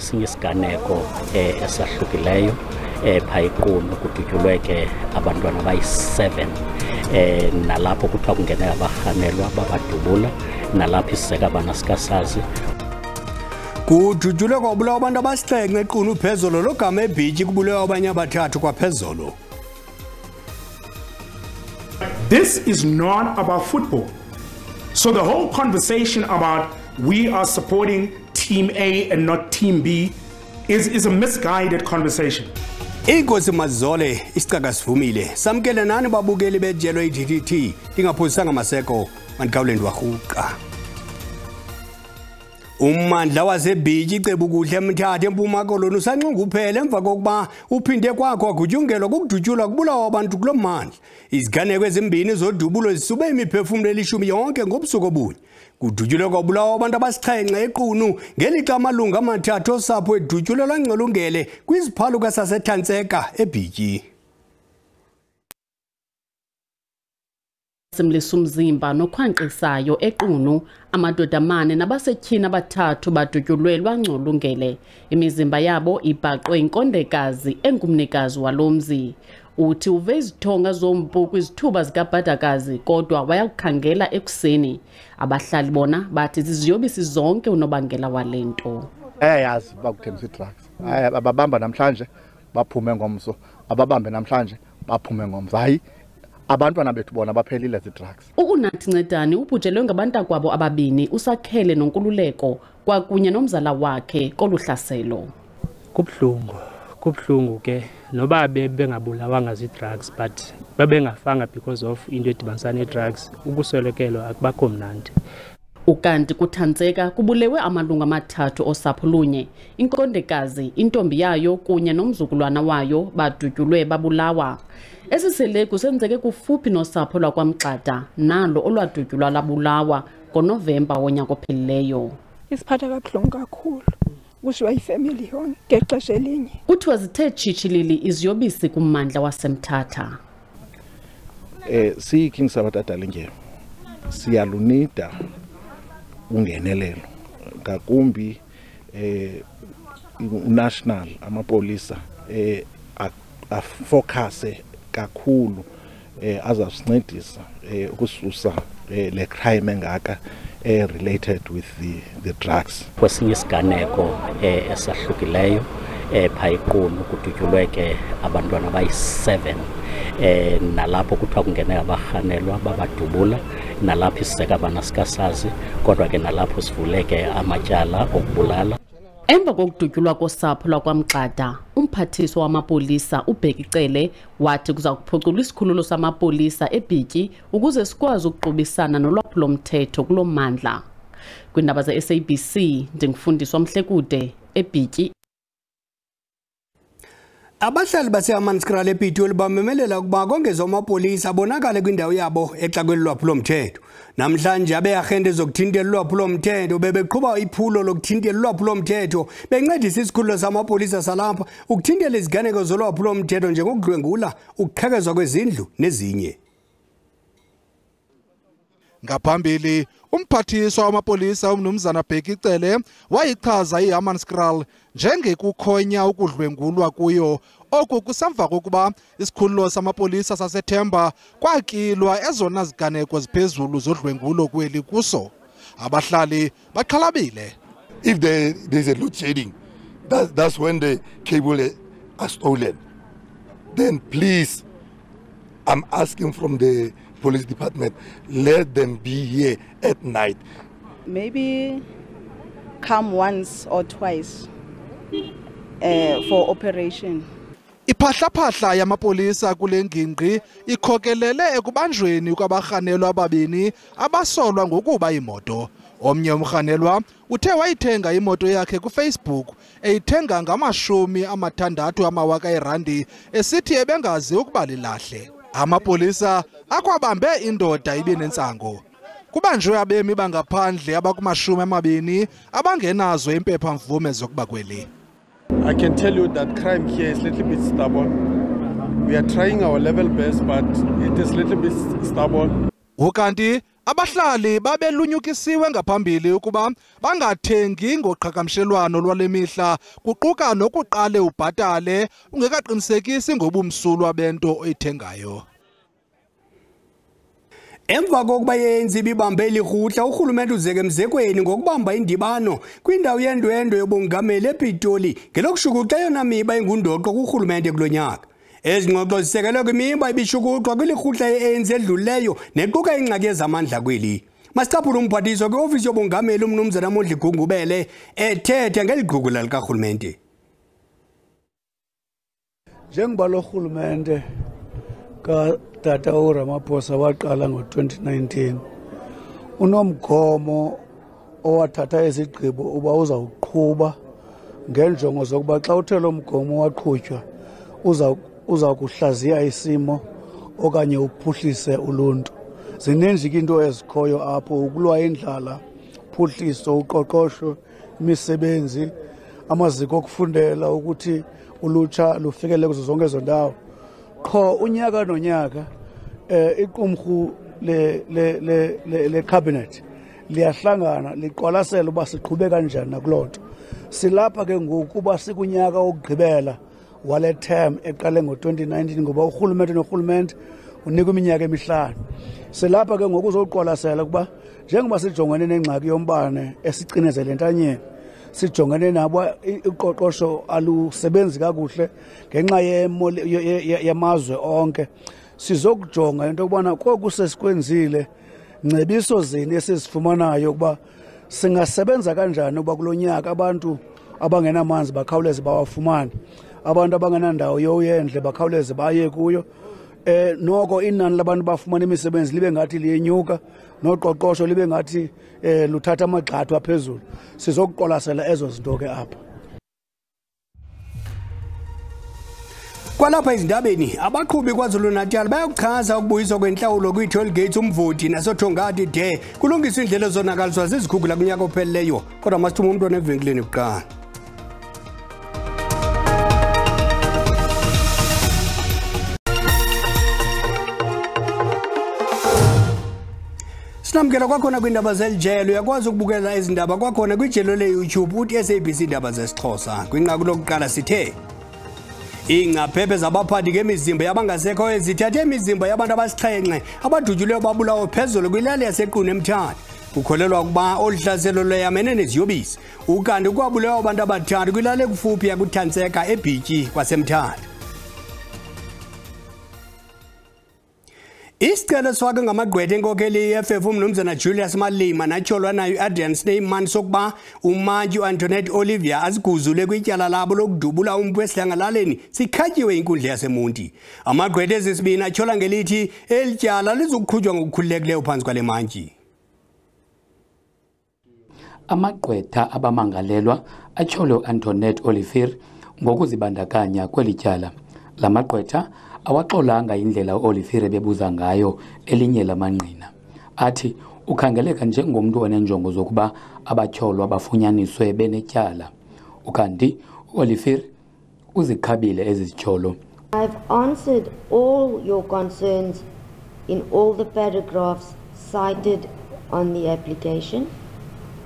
kwesinye isiganeko esahlukileyo phayiqunu kudutyulwe ke abantwana abayi-7 nalapho kuthiwa kungene abarhanelwa babadubula nalapho isiseka abana sikasazi kudutyulwe kwabulawa abantu abasixhenxe equnu phezolo logama eBhityi kubulewa abanye abathathu kwaphezolo. This is not about football. So the whole conversation about we are supporting Team A and not Team B is a misguided conversation. Inkosi Mazole isicaka sivumile samkele nani babukeli bejelo iDTT ndingaphosisanga maseko mandikawulendi warhuqa. Ummandla waseBhityi icebo kuhle eMthatha eMpuma Koloni usanxunga uphela emva kokuba uphinde kwakho kwagutyungelwa kokudutyulwa kubulawa abantu kulo mmandla. Iziganeko ezimbini zodubulo zisube imiphefumlo elishumi yonke ngobusuku obunye. Kudutyulwe kwabulawa abantu abasixhenxe equnu ngelixa amalungu amathathu osapho edutyulelwa ngcolungele kwiziphaluka saseThantseka eBhityi. Simlisa umzimba nokhwanqisayo equnu amadoda amane nabasetyhini abathathu badutyulelwa ngcolungele. Imizimba yabo ibhaqwe inkondekazi engumnikazi walomzi. Uthi uve izithonga zompu kwizithuba zikabhadakazi kodwa wayakukhangela ekuseni. Abahlali bona bathi ziziyobisi zonke unobangela walento. Ayayazi bakuthembisa drugs. Ababamba namhlanje baphume ngomso. Ababambe namhlanje baphume ngomso. Hayi abantwana bethu bona baphelile zi-drugs. Ukunathi Ncedani ubhujelwe ngabantakwabo ababini usakhele nonkululeko kwakunye nomzala wakhe koluhlaselo. Kubhlungu ke noba bengabulawanga zi-drugs but babengafanga because of into edibanisa ne-drugs ukuswelekelwa akubakho mnandi. Ukanti kuThantseka kubulewe amalungu amathathu osapho lunye, inkondekazi, intombi yayo kunye nomzukulwana wayo badutyulwe babulawa. Esiseleko senzeke kufuphi nosapho lwakwamXada nalo olwadutyulwa labulawa ngoNovemba wonyaka ophelileyo. Isiphatha kabuhlungu kakhulu. Kushiwa ifamily yonke ngexesha elinye. Kuthiwa zithe tshitshilili iziyobisi kummandla waseMthatha. Siyi-King Sabata Dalindyebo siyalunida ungenelelo ngakumbi national amapolisa afocuse kakhulu azasincedisa ukususa le crime engaka related with the drugs. Kwesinye isiganeko esahlukileyo phayiqunu kudutyulwe ke abantwana abayi-7 nalapho kuthiwa kungene abarhanelwa babadubula nalapho isiseka abana sikasazi kodwa ke nalapho sivuleke amatyala okubulala. Emva kokudutyulwa kosapho lwakwamXada, umphathiswa wamapolisa uBhekicele wathi kuza kuphuculwa isikhululo samapolisa eBhityi ukuze sikwazi ukuqubisana nolwaphulo-mthetho kulo mmandla. Kwiindaba ze-SABC ndingufundiswa Mhlekude eBhityi. Abahlali baseHammanskraal ePitoli bamemelela ukuba kongezwa amapolisa abonakale kwindawo yabo exakweli lwaphulo-mthetho. Namhlanje abe-agente zokuthintela ulwaphulo-mthetho bebeqhuba iphulo lokuthintela ulwaphulo-mthetho bencedisa isikhululo samapolisa salapha ukuthintela iziganeko zolwaphulo-mthetho njengokudlwengula, ukuqhekezwa kwezindlu nezinye. Ngaphambili umphathiswa wamapolisa umnumzana Bhekicele wayichaza iHammanskraal njengekukhonya ukudlwengulwa kuyo. Oku kusemva kokuba isikhululo samapolisa saseThemba kwakilwa ezona ziganeko ziphezulu zodlwengulo kweli kuso. Abahlali baxhalabile. If there's a load shedding, that's when the cable are stolen. Then please, I'm asking from the police department, let them be here at night. Maybe come once or twice for operation. Iphahlaphahla yamapolisa kule ngingqi ikhokelele ekubanjweni kwabarhanelwa ababini abasolwa ngokuba imoto. Omnye umrhanelwa uthe wayithenga imoto yakhe kuFacebook eyithenga R60,000 esithi ebengazi ukuba lilahle. Amapolisa akwabambe indoda ibinentsango. Kubanjwe abemi bangaphandle abakumashumi abangenazo impepha mvume zokuba kweli. I can tell you that crime here is a little bit stubborn. We are trying our level best, but it is a little bit stubborn. Ukanti abahlali babelunyukisiwe ngaphambili ukuba bangathengi ngoqhagamshelwano lwale mihla kuquka nokuqale ubhatale ungekaqinisekisi ngobumsulwa bento oyithengayo. Emva kokuba yenzi bibambe ilirhutla urhulumente uzeke emzekweni ngokubamba indibano kwindawo yendwendwe yobongameli ePitoli ngelokushukuxa eyona miba engundoqo kurhulumente kulo nyaka. Ezi ngxoxo zisekelwe kwimiba ibishukuxwa kwilirhutla ye-ANC edlulileyo nequka ingxaki yezamandla kweli. Masicaphule umphathiswa kwiofisi yobongameli umnumzana Mondli Gungubele ethethe ngeli gugulo likarhulumente. Njengoba lo rhulumente Tata Ramaphosa waqala ngo-2019 unomgomo owathatha izigqibo uba uzawuqhuba ngenjongo zokuba xa uthe lo mgomo waqhutywa uza kuhlaziya isimo okanye uphuhlise uluntu. Zininzi into ezikhoyo apho ukulwa indlala, phuhliso, uqoqosho, imisebenzi, amaziko okufundela ukuthi ulutsha lufikele kuzo zonke ezo ndawo. Qho unyaka nonyaka iqumrhu le cabinet liyahlangana liqwalasela uba siqhube kanjani nakuloo nto. Silapha ke ngoku uba sikunyaka wokugqibela wale term eqale ngo-2019 ngoba urhulumente unika iminyaka emihlanu. Silapha ke ngoku uzoqwalasela ukuba njengoba sijongene nengxaki yombane esicinezele entanyeni, sijongene nabo iqoqosho alusebenzi kakuhle ngenxa yamazwe onke, sizokujonga into yokubana koku sesikwenzile ngcebiso zini esizifumanayo ukuba singasebenza kanjani ukuba kulo nyaka abantu abangenamanzi bakhawuleze bawafumane, abantu abangenandawo yowendle bakhawuleze baye kuyo. Noko inani labantu bafumana imisebenzi libe ngathi liyenyuka, noqoqosho libe ngathi luthatha amagxathu aphezulu. Sizokuqwalasela ezo zinto ke apha. Kwalapha ezindabeni abaqhubi KwaZulu-Natal bayakuchaza ukubuyiswa kwenhlawulo kwi-toll gates umvoti nasothongati de kulungiswa indlela ezonakaliswa zizikhukhula kunyaka opheleleyo. Kodwa masithuma umuntu onevenkileni kuqala. Sinamkela kwakhona kwindaba zelijelo uyakwazi ukubukela izindaba kwakhona kwijelo le-YouTube uthi SABC indaba zesiXhosa. Kwinqaku lokuqala sithe ingcaphephe zabaphathi ngemizimba yabangasekho ezithathe imizimba yabantu abasixhenxe abadutyulwe babulawo phezulu kwilali yaseQunu eMthatha. Kukholelwa ukuba oluhlaselo lweyamene neziyobisi ukanti kwabulewa abantu abathathu kwilali ekufuphi yakuthantseka eBhityi kwaseMthatha. Isicelo swakhe ngamagqwetha enkokeli ye-EFF umnumzana Julius Malema natyholwa nayo Adrian Snyman sokuba umantyi uAntoinette Olivia aziguzule kwityala labo lokudubula umpu esidlangalaleni sikhatyiwe inkundla yaseMonti. Amagqwetha ezisibini atyhola ngelithi eli tyala lizokuqhutywa ngokukhululekileyo phantsi kwale mantyi. Amagqwetha abamangalelwa atyhole uAntoinette Olivia ngokuzibandakanya kweli tyala. La magqwetha awaxolanga indlela uOlivia bebuza ngayo elinye lamangqina. Athi ukhangeleka njengomntu onenjongo zokuba abatyholwa bafunyaniswe benetyala. Ukanti uOlivia uzikhabile ezi zityholo. I've answered all your concerns in all the paragraphs cited on the application.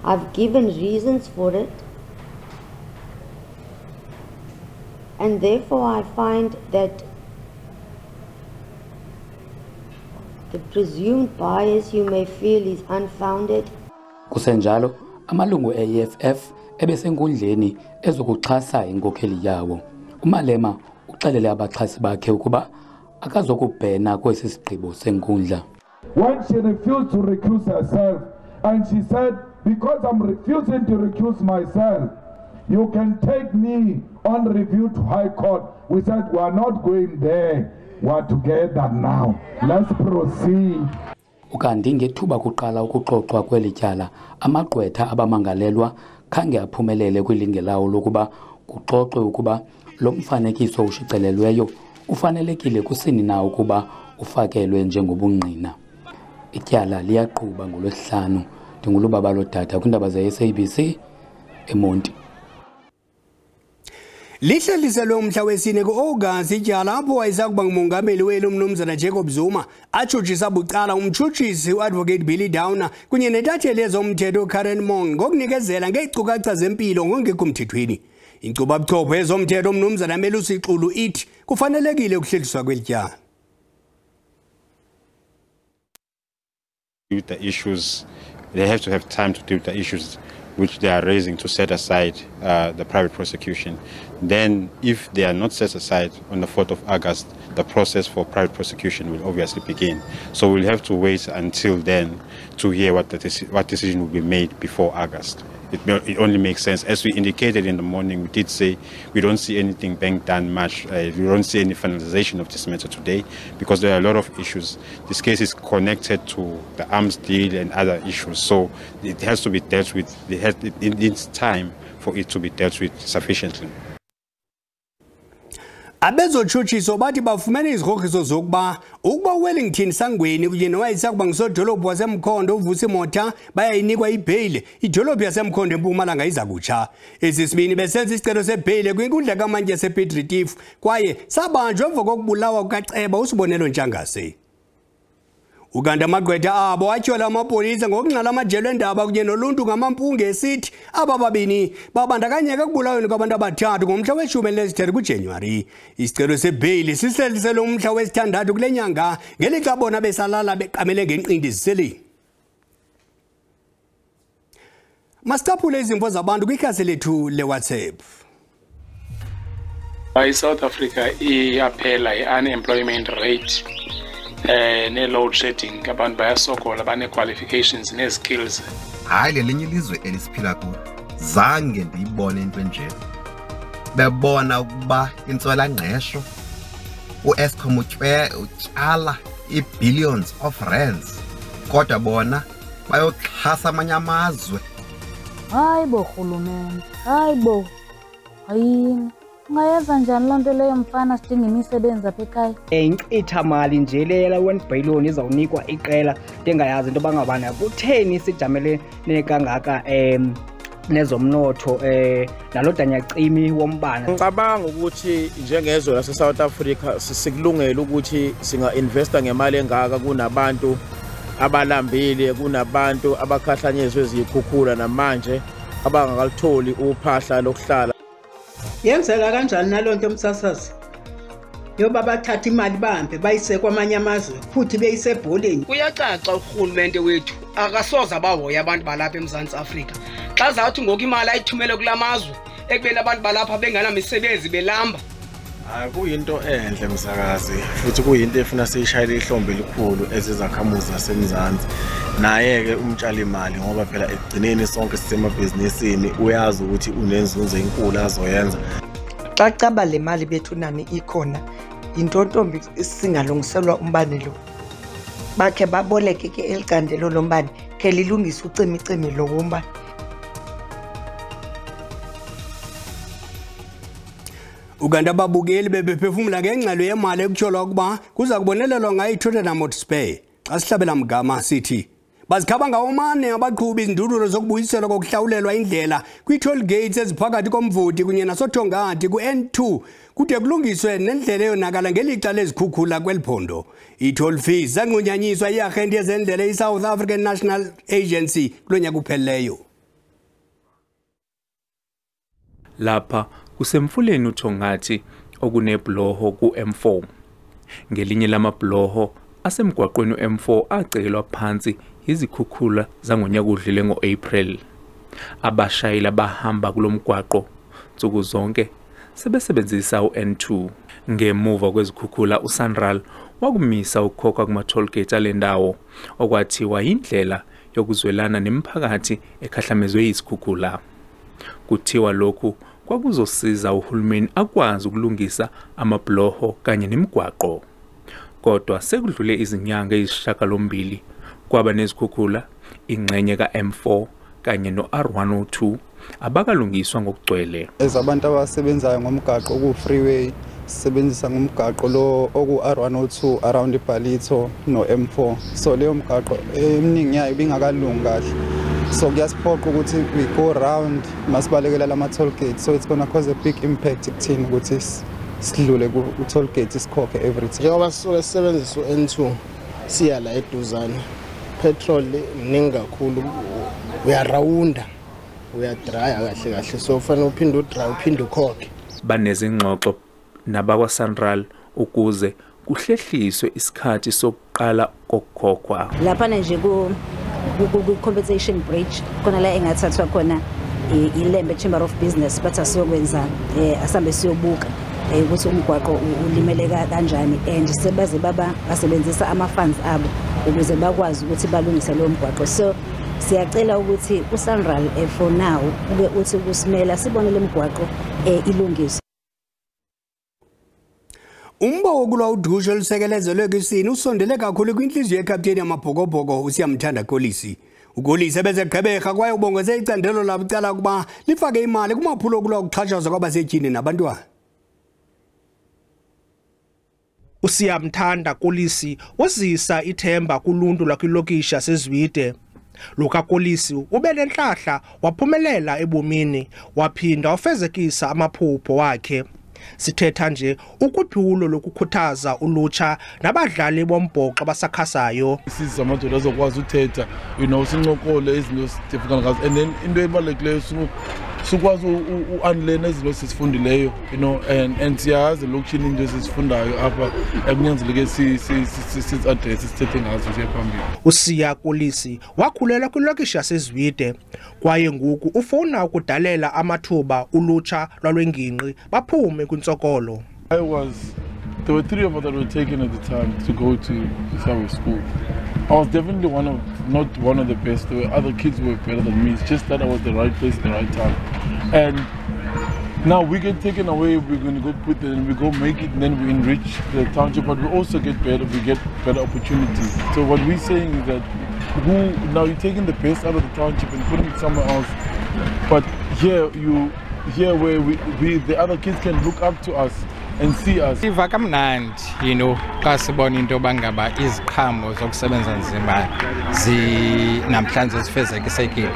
I've given reasons for it. And therefore I find that the presumed bias you may feel is unfounded. Kusenjalo, amalungu e-EFF ebesenkundleni ezokuxhasa inkokheli yawo. uMalema uxelele abaxhasi bakhe ukuba akazokubhena kwesi sigqibo senkundla. When she refused to recuse herself and she said, because I'm refusing to recuse myself, you can take me on review to High Court. We said, we are not going there. We are together now. Let's proceed. Ukanti ngethuba kuqala ukuxoxwa kweli tyala, amagqwetha abamangalelwa khange aphumelele kwilinge lawo lokuba kuxoxwe ukuba lo mfanekiso ushicilelweyo ufanelekile kusini na ukuba ufakelwe njengobungqina. Ityala liyaqhuba ngolwesihlanu. Ndingulubaba lodada kwindaba ze-SABC eMonti. Lihleliselwe umhla wesine ku-August ityala lapho wayesakuba ngumongameli weli umnumzana Jacob Zuma atshutshisa bucala umtshutshisi u-Advocate Billy Downer kunye nentatheli yezomthetho Karen Mong ngokunikezela ngeenkcukacha zempilo ngokungekho mthethweni. Inkcubabuchopho yezomthetho umnumzana Melusi Xulu ithi kufanelekile ukuhlehliswa kweli tyala. The issues, they have to have time to deal with the issues which they are raising to set aside the private prosecution. Then, if they are not set aside on the 4th of August, the process for private prosecution will obviously begin. So we'll have to wait until then to hear what decision will be made before August. It only makes sense. As we indicated in the morning, we did say we don't see anything being done much. We don't see any finalization of this matter today because there are a lot of issues. This case is connected to the arms deal and other issues. So it has to be dealt with. It needs time for it to be dealt with sufficiently. Abezotshutshiso bathi bafumene izikrokiso zokuba ukuba uWellington Sangweni kunye nowayesakuba ngusodolophu waseMkhondo uVusi Motha bayayinikwa ibheyile, idolophu yaseMkhondo eMpumalanga iza kutsha. Esisibini besenza isicelo sebheyile kwinkundla kamantyi yasePiet Retief kwaye sabanjwa emva kokubulawa kukaCeba uSibonelo Ntshangase. Uganda amagqwetha abo atyhola amapolisa ngokungqala amajelo endaba kunye noluntu ngamampunge esithi aba babini babandakanyeka kubulaweni kwabantu abathathu ngomhla we-13 kuJanuwari. Isicelo sebheyili sihleliselwe umhla wesithandathu kule nyanga ngelixa bona besalala beqamele ngenqindi ziseleni. Masicaphule izimvo zabantu kwikhasi lethu leWhatsApp. South Africa iyaphela i-unemployment rate ne-load shedding abantu bayasokola bane-qualifications ne-skills. Hayi lelinye ilizwe elisiphila kulo zange ndiyibone into enje. Bebona ukuba intswelangqesho u-Eskom utyala i-billions of rands kodwa bona bayoxhasa amanye amazwe. Hayi bo rhulumente, hayi bo, hayini ungayenza njani loo nto leyo mfana sidinga imisebenzi apha ekhaya? Inkcitha mali nje leya 1 billion izawunikwa iqela ndingayazi into bangabana kutheni sijamele nekangaka nezomnotho nalo danyacimi wombane. Ngicabanga ukuthi njengezwe lase South Africa sikulungela ukuthi singa-investa ngemali engaka kunabantu abalambile, kunabantu abakhahlanyezwe ezikhukhula namanje abangakalitholi uphahla lokuhlala. Yenzeka kanjani nalonto umsasazi? Yoba bathatha imali bahambe bayise kwamanye amazwe futhi beyisebholeni. Kuyacaca urhulumente wethu akasoza bahoya abantu balapha eMzantsi Afrika. Xa zathi ngoku imali ayithumele kulamazwe ekubeni abantu balapha benganamisebenzi belamba. Kuyinto enhle msakazi futhi kuyinto efuna siyishayele ihlombe elikhulu ezizakhamuzi zaseMzansi. Naye-ke umtshali imali ngoba phela ekugcineni sonke sisemabhizinisini uyazi ukuthi unenzunzo enkulu azoyenza. Xa caba le mali bethu nani ikhona into ntombi singalungiselwa umbane lo. Bakhe baboleke ke eligandelo lombane ke lilungisa ucimicimi lo wombane. Uganda ababukeli bebephefumula ngengxelo yemali ekutyholwa ukuba kuza kubonelelwa ngayo iTottenham Hotspur. Xa sihlabela mgama sithi bazikhaba ngawomane abaqhubi izindudulo zokubuyiselwa kokuhlawulelwa indlela kwi-toll gates eziphakathi komvoti kunye nasothongati ku-N2 kude kulungiswe nendlela eyonakala ngelixa lezikhukhula kweliphondo. I-toll fees zanqunyanyiswa i-arhente yezendlela i-South African National Agency kulo nyaka uphelileyo. Lapha kusemfuleni uThongati okunebloho ku-M4. Ngelinye lamabloho asemgwaqweni u-M4 acekelwa phansi izikhukhula zangonyaka udlule ngo-April. Abashayeli abahamba kulomgwaqo nsuku zonke sebesebenzisa u-N2. Ngemuva kwezikhukhula uSanral wakumisa ukukhokha kuma-tollgate alendawo okwathiwa indlela yokuzwelana nemiphakathi ekhahlamezwe izikhukhula. Kuthiwa lokhu kwakuzosiza uhulumeni akwazi ukulungisa amabloho kanye nemigwaqo. Kodwa sekudlule izinyanga ezishiyagalombili kwaba nezikhukhula ingxenye ka-M4 kanye no-R102 abakalungiswa ngokugcwele. Ezabantu abasebenzayo ngomgaqo ku-freeway sisebenzisa ngomgaqo lo oku-R102 around iBhalito no-M4. So leyo mgaqo eminingi yayo ibingakalungi kahle. so kuyasiphoqa ukuthi we go around masibalekela lama toll gate, so it's gonna cause a big impact kuthina ukuthi sidlule ku toll gate isikhokhe every time. Njengoba sisuke sisebenzisa u-N2 siya la eduzane, petrol mningi kakhulu, uyarawunda, uyadraya kahle kahle, so ufanele uphinde udrive uphinde ukhokhe. Banezingxoxo nabakwa-Sanral ukuze kuhlehliswe isikhathi sokuqala kokukhokhwa. Lapha nje ku compensation bridge khona la engathathwa khona iLembe Chamber of Business bathi asiyokwenza asambe siyobuka ukuthi umgwaqo ulimeleka kanjani and sebaze basebenzisa ama-funds abo ukuze bakwazi ukuthi balungise lo mgwaqo. So siyacela ukuthi uSanral for now ube uthi kusimela sibone le mgwaqo ilungiswe. Umba wokulwa udushe olusekelezelwe kwisini usondele kakhulu kwinhliziyo yekapteni yamabhokobhoko uSiyamthanda Kolisi. uKolisi ebezegqebeka kwaye ubongeze icandelo labucala ukuba lifake imali kumaphulo okulwa ukuxhatshazwa kwabasetyhini nabantwana. uSiyamthanda Kolisi wazisa ithemba kuluntu lwakwilokisha sezwide. Luka Kolisi ubenenhlahla waphumelela ebomini waphinda wafezekisa amaphupho wakhe. Sithetha nje ukuphulo lokukhuthaza ulutsha nabadlali bombhoxo abasakhasayo. Sizamadoda azokwazi uthetha sincokole izinto sifuna ngazo and then into ebalulekileyo sikwazi u-unlearn izinto sisifundileyo and siyazi lokutshini into sisifundayo apha ekunyanzeleke si-address sithethe ngazo nje phambili. uSiya Kolisi wakhulela kwilokisha yasezwide kwaye ngoku ufuna ukudalela amathuba ulutsha lwalwengingqi baphume kwintsokolo. There were 3 of us that were taken at the time to go to Isawe school. I was definitely not one of the best. There were other kids who were better than me. It's just that I was the right place at the right time. And now we get taken away, we're going to go put it and we go make it and then we enrich the township, but we also get better opportunities. So what we're saying is that now you're taking the best out of the township and putting it somewhere else. But here where the other kids can look up to us and see us. Iva kamnandi, xa sibona into bangaba iziqhamo zokusebenza nzima namhlanje zifezekisekile.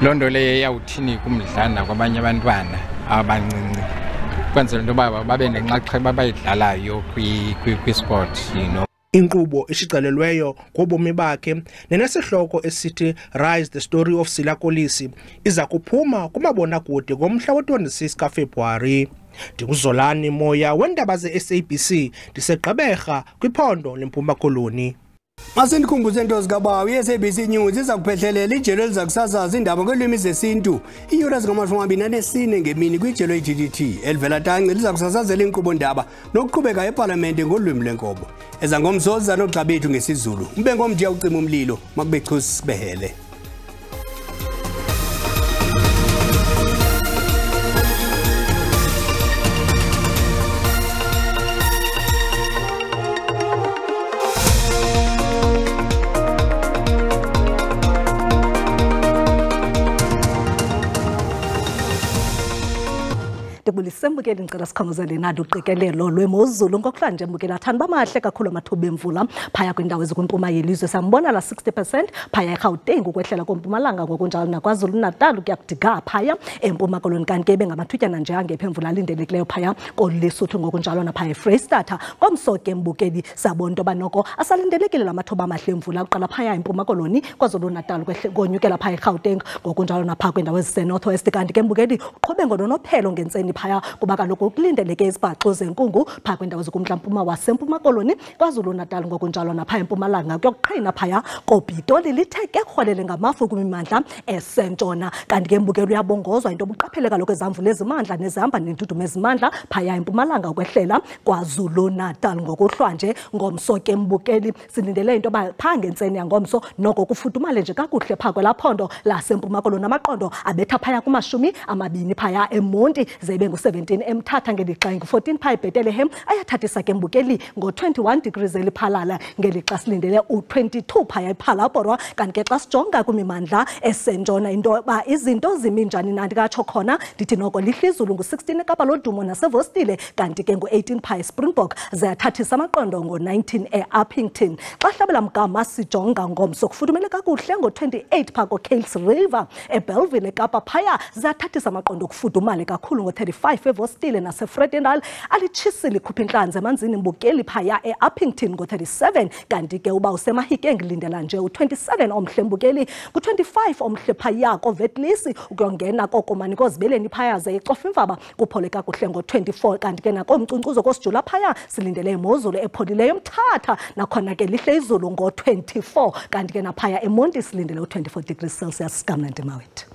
Loo nto leyo yawuthini kumdlana kwabanye abantwana abancinci kwenzela into yoba babe nenxaxheba abayidlalayo kwisport. Inkqubo eshicilelweyo ngobomi bakhe nenesihloko esithi Rise the Story of Siya Kolisi iza kuphuma kumabonakude ngomhla we-26 kaFebruwari. Ndinguzolani Moya weendaba ze-SABC ndiseGqeberha kwiphondo leMpuma Koloni. Masendikhumbuze into zikabawo i-SABC News iza kuphehlelela ijelo eliza kusasaza indaba ngolwimi zesintu iiyure ezingama-24 ngemini kwijelo i-GTT elivela tanci liza kusasazela inkqubo-ndaba nokuqhubeka epalamente ngolwimi lwenkobo eza ngomso ziza noogxa bethu ngesiZulu ube ngomdiya ucima umlilo makube chusi sibehele. Sembukeli ngicela sikhongozele nalo uqikelelo lwemozulu ngokuhlanje mbukela thani bamahle kakhulu amathuba emvula phaya kwindawo ezikwempuma yelizwe sambona la 60% phaya eGauteng ukwehlela kompumalanga ngokunjalo naKwaZulu Natal kuyakudiga phaya eMpuma Koloni kanti ke bengamathutyana nje angephe emvula alindelekileyo phaya koLesotho ngokunjalo naphaya eFreystata ngomsoke mbukeli sabona into banoko asalindelekile lamathuba amahle emvula uqala phaya eMpuma Koloni KwaZulu Natal konyukela phaya eGauteng ngokunjalo napha kwindawo eziseNorthwest kanti ke mbukeli uqhube ngononophelo ngentseni phaya kuba kaloku kulindeleke izibhaxo zenkungu phaa kwindawo zokumntla-mpuma waseMpuma Koloni KwaZulu Natal ngokunjalo napha eMpumalanga kuyokuqhina phaya koPitoli lithe ke rholele ngamafu kwimimandla esentshona kanti ke mbukelo uyabongozwa into obuqaphele kaloku ezamvula ezimandla nezihamba nendudumo ezimandla phaya eMpumalanga ukwehlela KwaZulu Natal ngokuhlwanje ngomso ke mbukeli silindele into yoba phaa ngentseni yangomso noko kufudumale nje kakuhle phaa kwelaa phondo laseMpuma Koloni amaqondo abetha phaya ku20 phaya eMonti zebe ngu-17 eMthatha ngelixa ngu-14 pha eBethlehem ayathathisa ke Mbukeli ngo-21 degrees eliphalala ngelixa silindele u-22 phaya ePhalaborwa kanti ke xa sijonga kwimimandla esentshona into yoba izinto zimi njani na ndikatsho khona ndithi noko lihle izulu ngu-16 eKapa Lodumo nasevostile kanti ke ngu-18 pha eSpringbok ziyathathisa amaqondo ngo-19 eUppington xa hlabela mgama sijonga ngomso kufudumele kakuhle ngo-28 pha koKales River eBellville eKapa phaya ziyathathisa amaqondo kufudumale kakhulu ngo-35 evostile nasefredendal alitshisi likhupha intlanzi emanzini Mbukeli phaya eUppington ngo-37 kanti ke uba usemahikeng lindela nje u-27 omhle Mbukeli ku-25 omhle phaya koVetlisi ukuyongena kokomani kozibeleni phaya ze icofa imvaba kuphole kakuhle ngo-24 kanti ke nakomcunkcuzo kosijula phaya silindele imozulu epholileyo eMthatha nakhona ke lihle izulu ngo-24 kanti ke naphaya eMonti silindele u-24 degrees Celsius. Kamnandi mawethu.